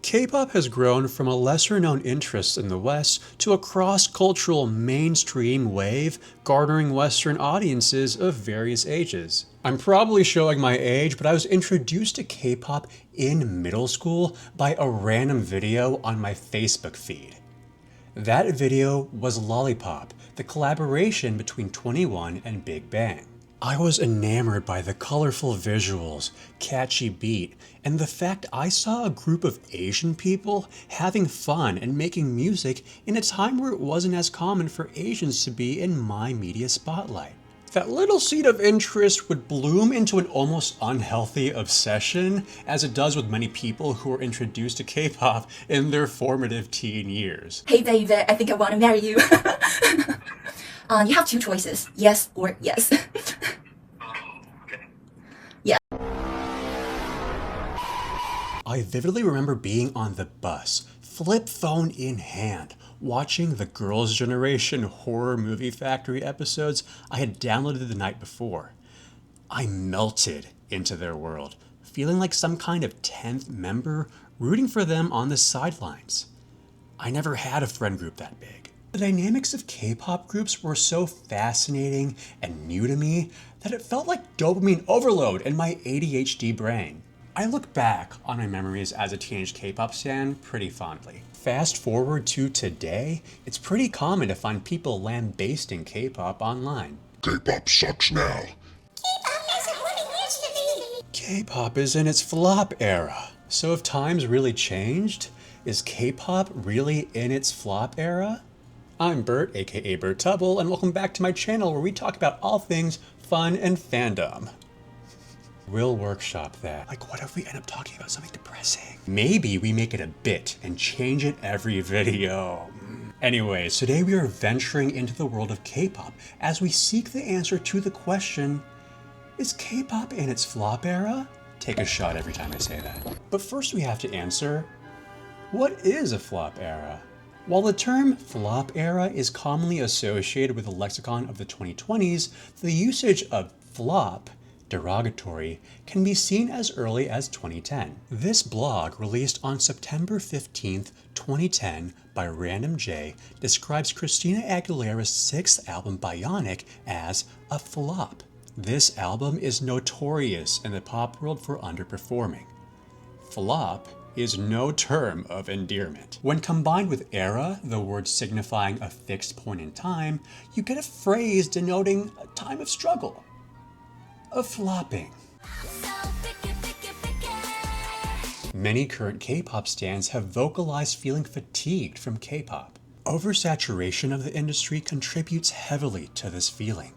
K-pop has grown from a lesser-known interest in the West to a cross-cultural mainstream wave, garnering Western audiences of various ages. I'm probably showing my age, but I was introduced to K-pop in middle school by a random video on my Facebook feed. That video was Lollipop, the collaboration between 21 and Big Bang. I was enamored by the colorful visuals, catchy beat, and the fact I saw a group of Asian people having fun and making music in a time where it wasn't as common for Asians to be in my media spotlight. That little seed of interest would bloom into an almost unhealthy obsession, as it does with many people who are introduced to K-pop in their formative teen years. Hey David, I think I want to marry you. You have two choices, yes or yes. Yeah. I vividly remember being on the bus, flip phone in hand, watching the Girls' Generation Horror Movie Factory episodes I had downloaded the night before. I melted into their world, feeling like some kind of 10th member, rooting for them on the sidelines. I never had a friend group that big. The dynamics of K-pop groups were so fascinating and new to me that it felt like dopamine overload in my ADHD brain. I look back on my memories as a teenage K-pop stan pretty fondly. Fast forward to today, it's pretty common to find people lambasting K-pop online. K-pop sucks now. K-pop isn't what it used to be. K-pop is in its flop era. So have times really changed? Is K-pop really in its flop era? I'm Bert, aka Bert Tubble, and welcome back to my channel where we talk about all things fun and fandom. We'll workshop that. Like, what if we end up talking about something depressing? Maybe we make it a bit and change it every video. Anyways, today we are venturing into the world of K-pop as we seek the answer to the question, is K-pop in its flop era? Take a shot every time I say that. But first we have to answer, what is a flop era? While the term flop era is commonly associated with the lexicon of the 2020s, the usage of flop, derogatory, can be seen as early as 2010. This blog, released on September 15th, 2010 by Random J, describes Christina Aguilera's sixth album Bionic as a flop. This album is notorious in the pop world for underperforming. Flop is no term of endearment. When combined with era, the word signifying a fixed point in time, you get a phrase denoting a time of struggle, of flopping. Many current K-pop stans have vocalized feeling fatigued from K-pop. Oversaturation of the industry contributes heavily to this feeling.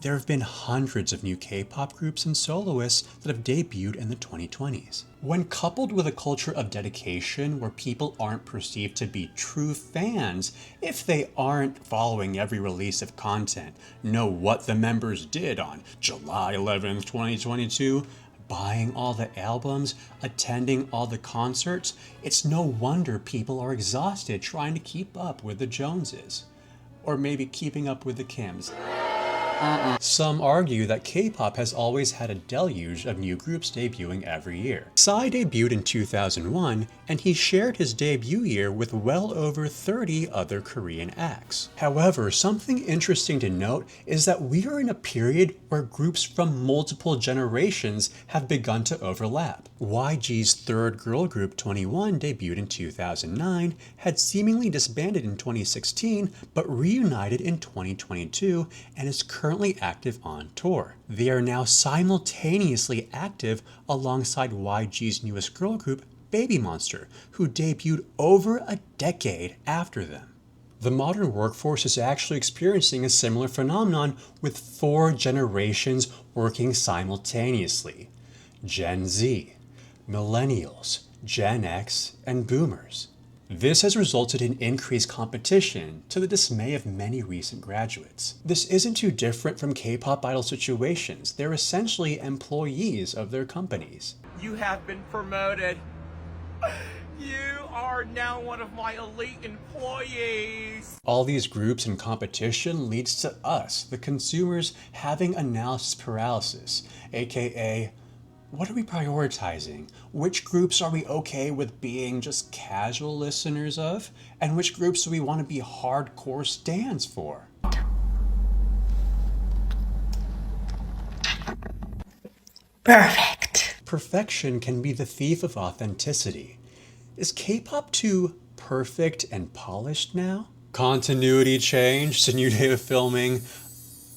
There have been hundreds of new K-pop groups and soloists that have debuted in the 2020s. When coupled with a culture of dedication where people aren't perceived to be true fans if they aren't following every release of content, know what the members did on July 11th, 2022, buying all the albums, attending all the concerts, it's no wonder people are exhausted trying to keep up with the Joneses. Or maybe keeping up with the Kims. Some argue that K-pop has always had a deluge of new groups debuting every year. Psy debuted in 2001, and he shared his debut year with well over 30 other Korean acts. However, something interesting to note is that we are in a period where groups from multiple generations have begun to overlap. YG's third girl group 21 debuted in 2009, had seemingly disbanded in 2016, but reunited in 2022, and is currently active on tour. They are now simultaneously active alongside YG's newest girl group, Baby Monster, who debuted over a decade after them. The modern workforce is actually experiencing a similar phenomenon with 4 generations working simultaneously: Gen Z, Millennials, Gen X, and Boomers. This has resulted in increased competition to the dismay of many recent graduates. This isn't too different from K-pop idol situations. They're essentially employees of their companies. You have been promoted. You are now one of my elite employees. All these groups and competition leads to us, the consumers, having analysis paralysis, aka What are we prioritizing? Which groups are we okay with being just casual listeners of? And which groups do we want to be hardcore stans for? Perfect. Perfection can be the thief of authenticity. Is K-pop too perfect and polished now? Continuity changed, a new day of filming.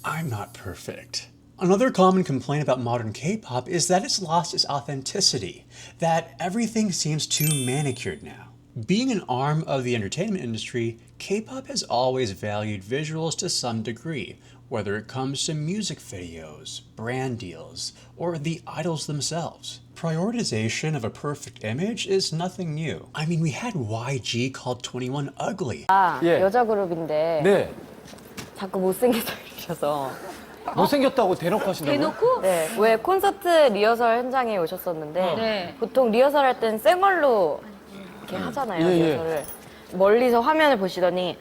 I'm not perfect. Another common complaint about modern K-pop is that it's lost its authenticity, that everything seems too manicured now. Being an arm of the entertainment industry, K-pop has always valued visuals to some degree, whether it comes to music videos, brand deals, or the idols themselves. Prioritization of a perfect image is nothing new. I mean, we had YG called 21 ugly. 예. 여자 그룹인데 네. 자꾸 못생겨서 이셔서 못생겼다고 대놓고 하신다고요? 대놓고? 네. 왜 콘서트 리허설 현장에 오셨었는데 네. 보통 리허설 할 땐 생얼로 이렇게 하잖아요. 예, 예. 리허설을. 멀리서 화면을 보시더니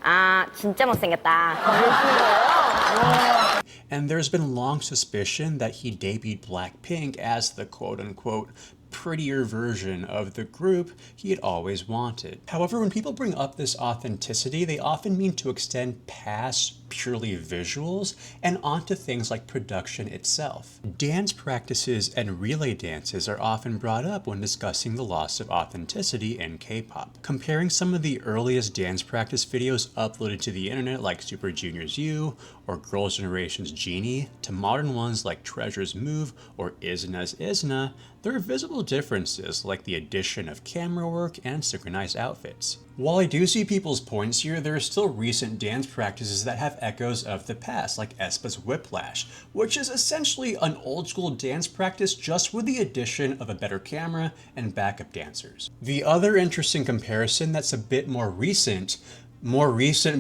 아 진짜 못생겼다 그러시는 거예요. And there's been long suspicion that he debuted Blackpink as the quote-unquote prettier version of the group he had always wanted. However, when people bring up this authenticity, they often mean to extend past purely visuals and onto things like production itself. Dance practices and relay dances are often brought up when discussing the loss of authenticity in K-pop. Comparing some of the earliest dance practice videos uploaded to the internet like Super Junior's U or Girls' Generation's Genie to modern ones like Treasure's Move or Isna's Isna, there are visible differences like the addition of camera work and synchronized outfits. While I do see people's points here, there are still recent dance practices that have echoes of the past, like aespa's Whiplash, which is essentially an old school dance practice just with the addition of a better camera and backup dancers. The other interesting comparison that's a bit more recent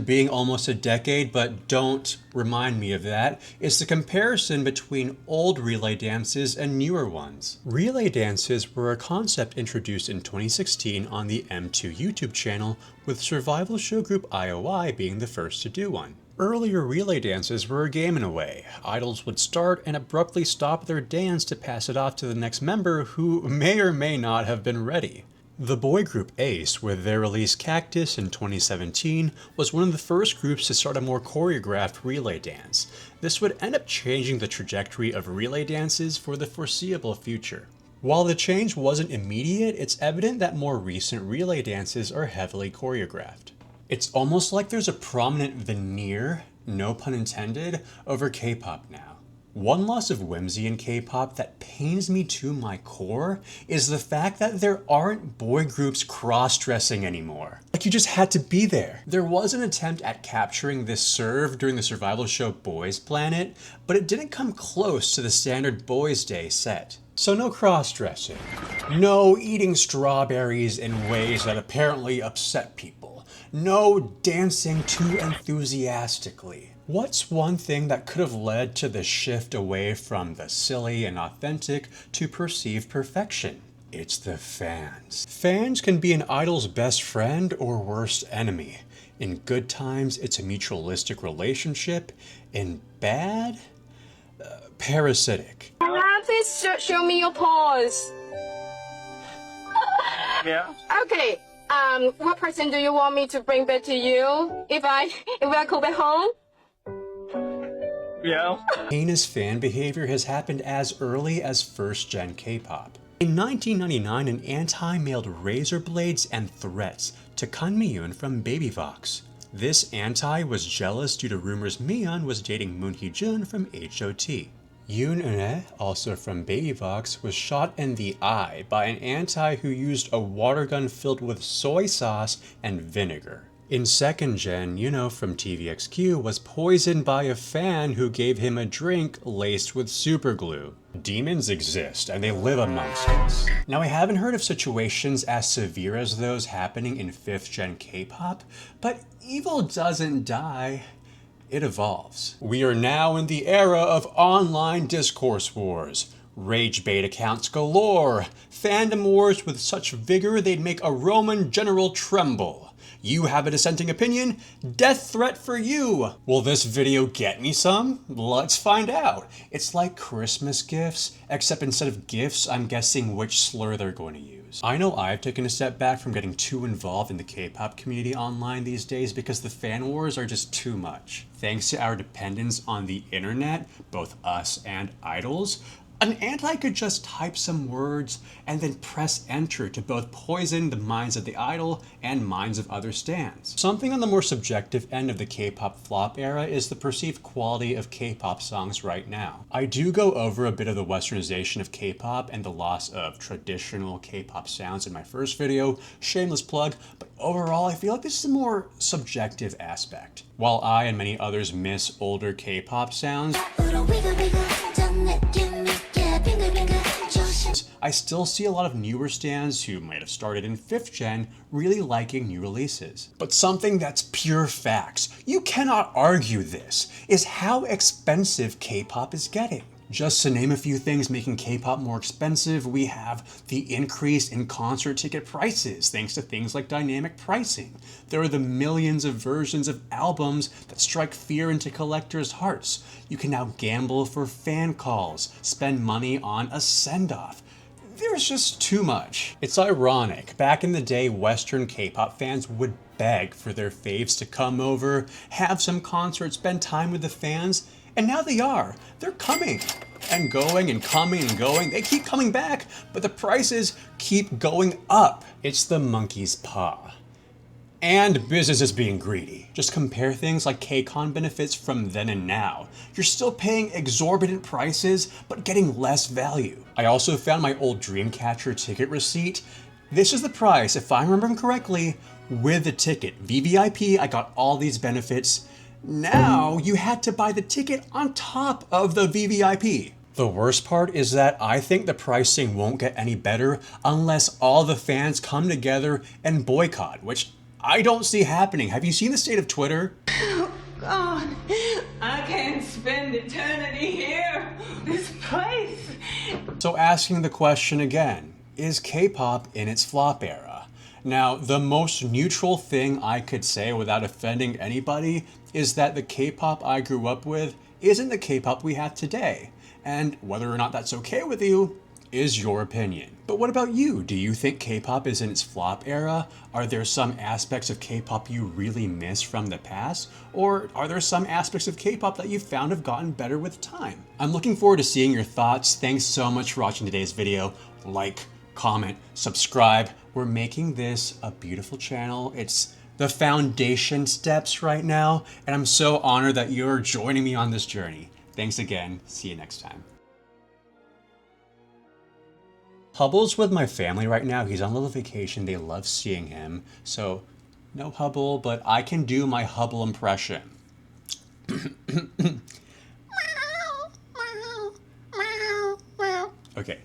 being almost a decade, but don't remind me of that, is the comparison between old relay dances and newer ones. Relay dances were a concept introduced in 2016 on the M2 YouTube channel, with survival show group IOI being the first to do one. Earlier relay dances were a game in a way. Idols would start and abruptly stop their dance to pass it off to the next member who may or may not have been ready. The boy group Ace, with their release Cactus in 2017, was one of the first groups to start a more choreographed relay dance. This would end up changing the trajectory of relay dances for the foreseeable future. While the change wasn't immediate, it's evident that more recent relay dances are heavily choreographed. It's almost like there's a prominent veneer, no pun intended, over K-pop now. One loss of whimsy in K-pop that pains me to my core is the fact that there aren't boy groups cross-dressing anymore. Like, you just had to be there. There was an attempt at capturing this serve during the survival show Boys Planet, but it didn't come close to the standard Boys Day set. So no cross-dressing. No eating strawberries in ways that apparently upset people. No dancing too enthusiastically. What's one thing that could have led to the shift away from the silly and authentic to perceived perfection? It's the fans. Fans can be an idol's best friend or worst enemy. In good times, it's a mutualistic relationship. In bad, parasitic. Please show me your paws. Yeah? Okay. What present do you want me to bring back to you if I go back home? Yeah? Heinous fan behavior has happened as early as first-gen K-pop. In 1999, an anti mailed razor blades and threats to Kan Mi-yoon from Baby Vox. This anti was jealous due to rumors Mi-yeon was dating Moon Hee-jun from H.O.T. Yoon Eun-hye, also from Baby Vox, was shot in the eye by an anti who used a water gun filled with soy sauce and vinegar. In second gen, Yuno from TVXQ was poisoned by a fan who gave him a drink laced with superglue. Demons exist, and they live amongst us. Now, I haven't heard of situations as severe as those happening in 5th gen K-pop, but evil doesn't die. It evolves. We are now in the era of online discourse wars. Rage bait accounts galore. Fandom wars with such vigor they'd make a Roman general tremble. You have a dissenting opinion? Death threat for you! Will this video get me some? Let's find out. It's like Christmas gifts, except instead of gifts, I'm guessing which slur they're going to use. I know I've taken a step back from getting too involved in the K-pop community online these days because the fan wars are just too much. Thanks to our dependence on the internet, both us and idols, an anti could just type some words and then press enter to both poison the minds of the idol and minds of other stans. Something on the more subjective end of the K-pop flop era is the perceived quality of K-pop songs right now. I do go over a bit of the westernization of K-pop and the loss of traditional K-pop sounds in my first video, shameless plug, but overall I feel like this is a more subjective aspect. While I and many others miss older K-pop sounds, I still see a lot of newer stans who might have started in 5th gen really liking new releases. But something that's pure facts, you cannot argue this, is how expensive K-pop is getting. Just to name a few things making K-pop more expensive, we have the increase in concert ticket prices thanks to things like dynamic pricing. There are the millions of versions of albums that strike fear into collectors' hearts. You can now gamble for fan calls, spend money on a send-off. There's just too much. It's ironic. Back in the day, Western K-pop fans would beg for their faves to come over, have some concerts, spend time with the fans, and now they are. They're coming and going and coming and going. They keep coming back, but the prices keep going up. It's the monkey's paw. And business is being greedy. Just compare things like KCON benefits from then and now. You're still paying exorbitant prices, but getting less value. I also found my old Dreamcatcher ticket receipt. This is the price, if I remember correctly, with the ticket. VVIP, I got all these benefits. Now you had to buy the ticket on top of the VVIP. The worst part is that I think the pricing won't get any better unless all the fans come together and boycott, which I don't see happening. Have you seen the state of Twitter? God, I can't spend eternity here. This place. So asking the question again, is K-pop in its flop era? Now, the most neutral thing I could say without offending anybody is that the K-pop I grew up with isn't the K-pop we have today. And whether or not that's okay with you is your opinion. But what about you? Do you think K-pop is in its flop era? Are there some aspects of K-pop you really miss from the past? Or are there some aspects of K-pop that you found have gotten better with time? I'm looking forward to seeing your thoughts. Thanks so much for watching today's video. Like, comment, subscribe. We're making this a beautiful channel. It's the foundation steps right now, and I'm so honored that you're joining me on this journey. Thanks again. See you next time. Hubble's with my family right now. He's on a little vacation. They love seeing him. So, no Hubble, but I can do my Hubble impression. Okay.